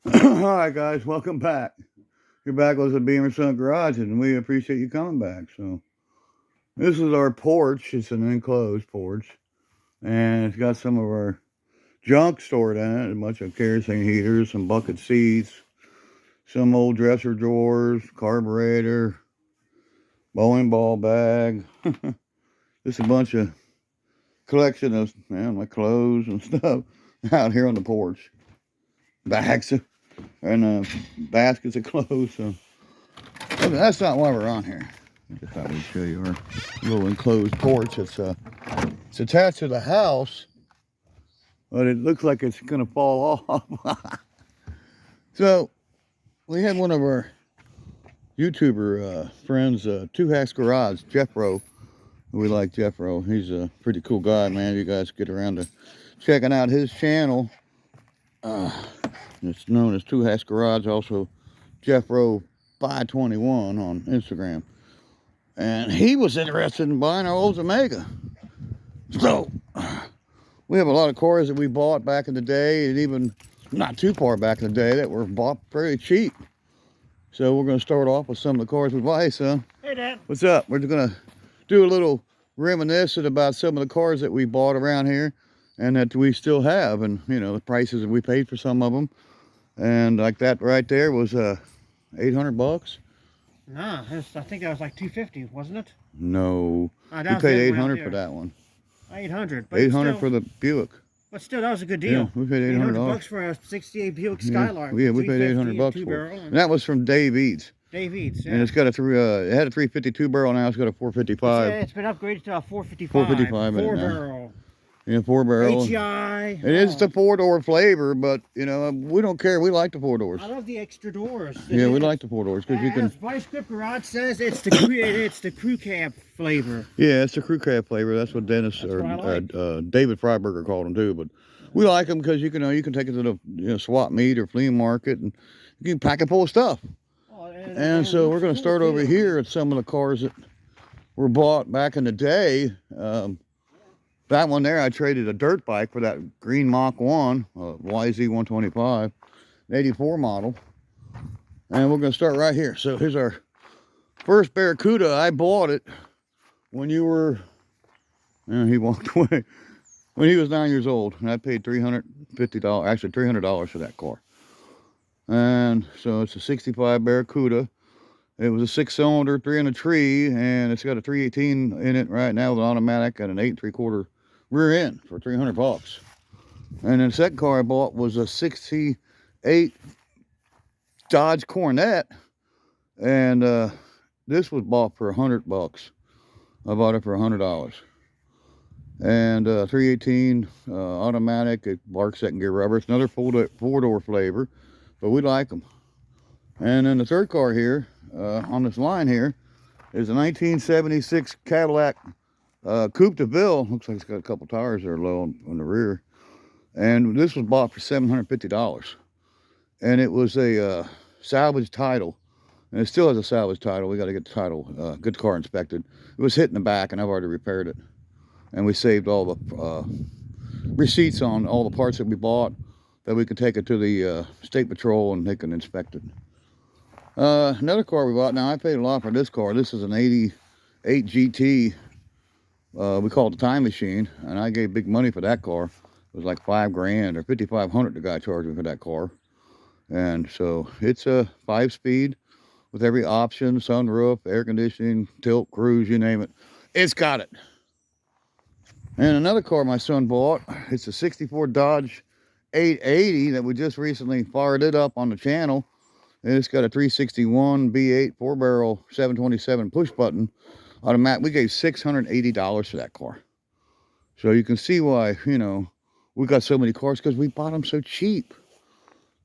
Alright guys, welcome back. You're back with the Beamer Son Garage and we appreciate you coming back. So this is our porch. It's an enclosed porch. And it's got some of our junk stored in it. A bunch of kerosene heaters, some bucket seats, some old dresser drawers, carburetor, bowling ball bag. Just a bunch of collection of my clothes and stuff out here on the porch. Bags and baskets of clothes. So that's not why we're on here. I just thought we'd show you our little enclosed porch. It's attached to the house, but it looks like it's gonna fall off. So we had one of our YouTuber friends, Two Hacks Garage, Jeffro. We like Jeffro. He's a pretty cool guy, man. You guys get around to checking out his channel. It's known as Two Hacks Garage, also Jeffro 521 on Instagram. And he was interested in buying our old Omega. So we have a lot of cars that we bought back in the day, and even not too far back in the day, that were bought pretty cheap. So we're going to start off with some of the cars we buy, son. Hey, Dad. What's up? We're going to do a little reminiscent about some of the cars that we bought around here and that we still have, and you know, the prices that we paid for some of them. And like that right there was 800 bucks. Nah, I think that was like 250, wasn't it? No, we paid 800 for that one. 800. But 800 for the Buick. But still, that was a good deal. Yeah, we paid 800 bucks for a '68 Buick Skylark. Yeah, we paid 800 bucks for it. And that was from Dave Eads. Dave Eads, yeah. And it's got a it had a 352 barrel. Now it's got a 455. It's been upgraded to a 455. 455 4 barrel. Yeah, 4 barrel. HEI. It is the 4-door flavor, but you know, we don't care. We like the 4 doors. I love the extra doors. Yeah, we like the 4 doors because you can. As Vice Grip Garage says, it's the crew cab flavor. Yeah, it's the crew cab flavor. That's what Dennis David Freiberger called them too. But we like them because you can take it to the swap meet or flea market, and you can pack it full of stuff. Oh, and so we're going to start over here at some of the cars that were bought back in the day. That one there, I traded a dirt bike for that green Mach 1, YZ125, 84 model. And we're going to start right here. So here's our first Barracuda. I bought it when you were, he walked away, when he was 9 years old. And I paid $350, actually $300 for that car. And so it's a 65 Barracuda. It was a 6-cylinder, 3 in a tree, and it's got a 318 in it right now with an automatic and an 8 3/4 rear end for 300 bucks. And then the second car I bought was a 68 Dodge Coronet, and this was bought for 100 bucks. I bought it for $100. And 318 automatic. It barks second gear rubber. It's another 4-door flavor, but we like them. And then the third car here on this line here is a 1976 Cadillac Coupe de Ville. Looks like it's got a couple tires that are low on the rear. And this was bought for $750. And it was a salvage title. And it still has a salvage title. We got to get the title, good car inspected. It was hit in the back, and I've already repaired it. And we saved all the receipts on all the parts that we bought, that we could take it to the state patrol and they can inspect it. Another car we bought. Now, I paid a lot for this car. This is an 88 GT. We call it the Time Machine, and I gave big money for that car. It was like $5 grand or $5,500 the guy charged me for that car. And so it's a 5-speed with every option, sunroof, air conditioning, tilt, cruise, you name it. It's got it. And another car my son bought, it's a 64 Dodge 880 that we just recently fired it up on the channel. And it's got a 361 V8 4-barrel 727 push button automatic. We gave $680 for that car. So you can see why, you know, we got so many cars, because we bought them so cheap.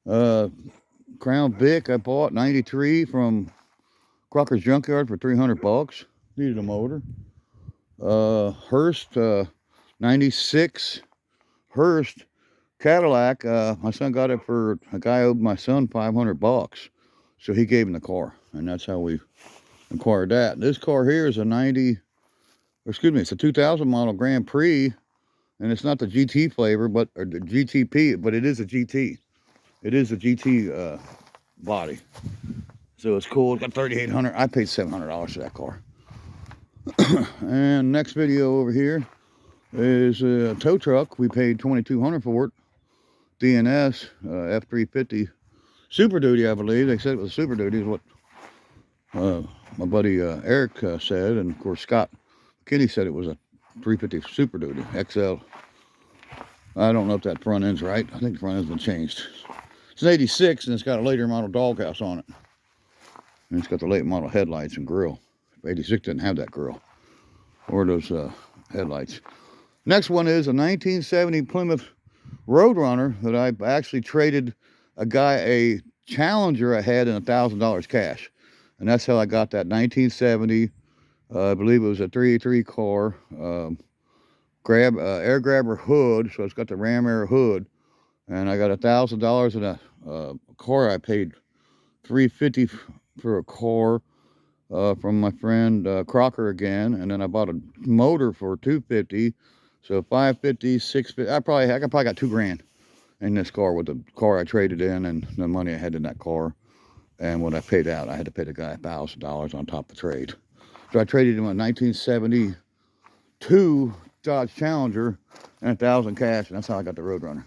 Crown Vic I bought 93 from Crocker's Junkyard for 300 bucks. Needed a motor. Hearst 96 Hearst Cadillac. My son got it for, a guy owed my son 500 bucks. So he gave him the car, and that's how we acquired that. This car here is a it's a 2000 model Grand Prix, and it's not the GT flavor, or the GTP, but it is a GT. It is a GT body. So it's cool. It's got 3,800. I paid $700 for that car. And next video over here is a tow truck. We paid $2,200 for it. DNS F350 Super Duty, I believe. They said it was Super Duty, is what my buddy Eric said. And of course, Scott McKinney said it was a 350 Super Duty XL. I don't know if that front end's right. I think the front end's been changed. It's an 86 and it's got a later model doghouse on it. And it's got the late model headlights and grille. 86 didn't have that grille or those headlights. Next one is a 1970 Plymouth Road Runner that I actually traded a guy a Challenger I had in $1,000 cash. And that's how I got that 1970, I believe it was a 383 car, air grabber hood, so it's got the ram air hood. And I got $1,000 in a car. I paid $350 for a car from my friend Crocker again, and then I bought a motor for $250, so $550, $650. I probably got $2,000 in this car with the car I traded in and the money I had in that car. And when I paid out, I had to pay the guy $1,000 on top of the trade. So I traded him a 1972 Dodge Challenger and $1,000 cash, and that's how I got the Road Runner.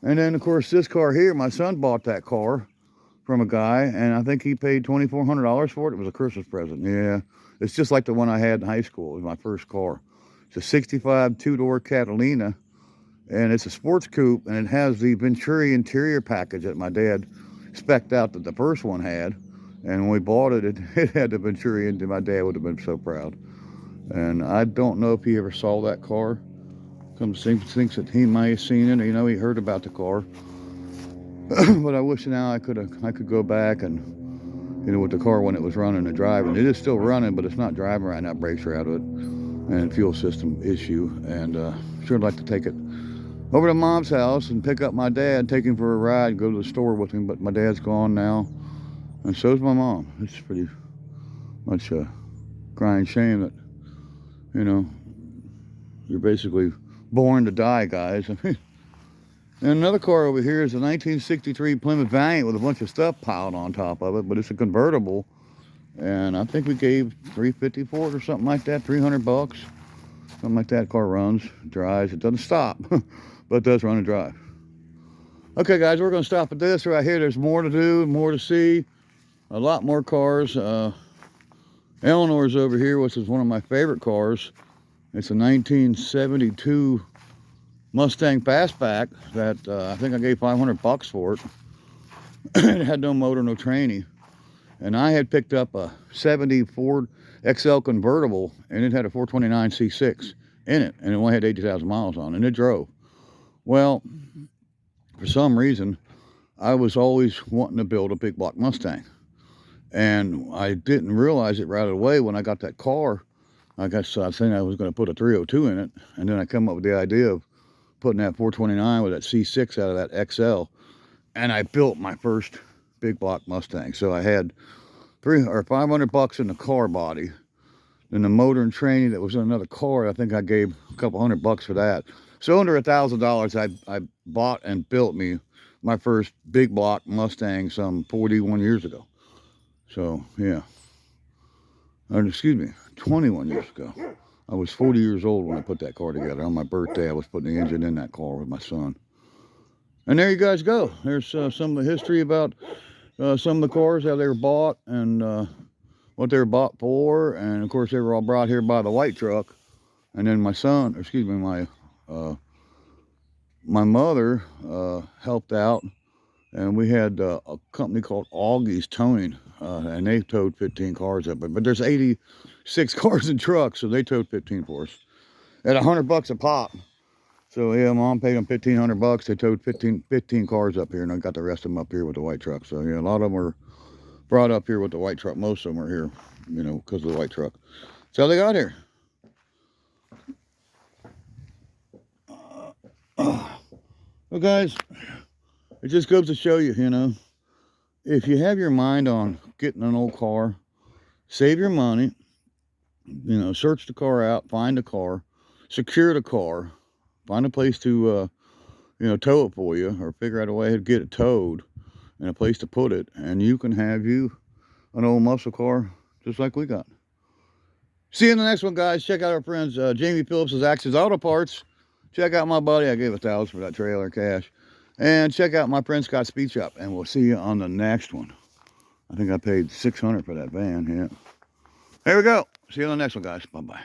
And then, of course, this car here, my son bought that car from a guy, and I think he paid $2,400 for it. It was a Christmas present. Yeah, it's just like the one I had in high school. It was my first car. It's a 65 two-door Catalina, and it's a sports coupe, and it has the Venturi interior package that my dad spec'd out that the first one had. And when we bought it, it had the Venturi, and my dad would have been so proud. And I don't know if he ever saw that car. Thinks that he might have seen it. You know, he heard about the car. But I wish now I could go back and, you know, with the car when it was running and driving. It is still running, but it's not driving right now. Brakes are out of it, and fuel system issue. And sure like to take it over to Mom's house and pick up my dad, take him for a ride, go to the store with him. But my dad's gone now, and so's my mom. It's pretty much a crying shame that, you know, you're basically born to die, guys. And another car over here is a 1963 Plymouth Valiant with a bunch of stuff piled on top of it, but it's a convertible, and I think we gave $350 for it or something like that, $300 bucks, something like that. Car runs, drives, it doesn't stop, but it does run and drive. Okay, guys, we're going to stop at this right here. There's more to do, more to see, a lot more cars. Eleanor's over here, which is one of my favorite cars. It's a 1972 Mustang Fastback that I think I gave $500 bucks for it. It had no motor, no tranny. And I had picked up a 70 Ford XL convertible, and it had a 429 C6 in it, and it only had 80,000 miles on it, and it drove. Well, for some reason, I was always wanting to build a big block Mustang. And I didn't realize it right away when I got that car. I think I was going to put a 302 in it, and then I come up with the idea of putting that 429 with that C6 out of that XL, and I built my first big block Mustang. So I had $500 bucks in the car body, then the motor and training that was in another car. I think I gave a couple $100 bucks for that. So under $1,000, I bought and built me my first big block Mustang some 41 years ago. So yeah, excuse me, 21 years ago. I was 40 years old when I put that car together. On my birthday, I was putting the engine in that car with my son. And there you guys go. There's some of the history about some of the cars, how they were bought, and what they were bought for. And of course, they were all brought here by the white truck. And then my mother helped out, and we had a company called Augie's Towing, and they towed 15 cars up. But there's 86 cars and trucks, so they towed 15 for us at $100 bucks a pop. So yeah, Mom paid them 1,500 bucks. They towed 15 cars up here, and I got the rest of them up here with the white truck. So yeah, a lot of them were brought up here with the white truck. Most of them are here, you know, because of the white truck. That's how they got here. Well, guys, it just goes to show you, you know, if you have your mind on getting an old car, save your money, you know, search the car out, find the car, secure the car, find a place to you know, tow it for you, or figure out a way to get it towed and a place to put it, and you can have you an old muscle car just like we got. See you in the next one, guys. Check out our friends Jamie Phillips' Axis Auto Parts. Check out my buddy. I gave $1,000 for that trailer cash. And check out my friend Scott's Speed Shop. And we'll see you on the next one. I think I paid $600 for that van. Yeah. There we go. See you on the next one, guys. Bye-bye.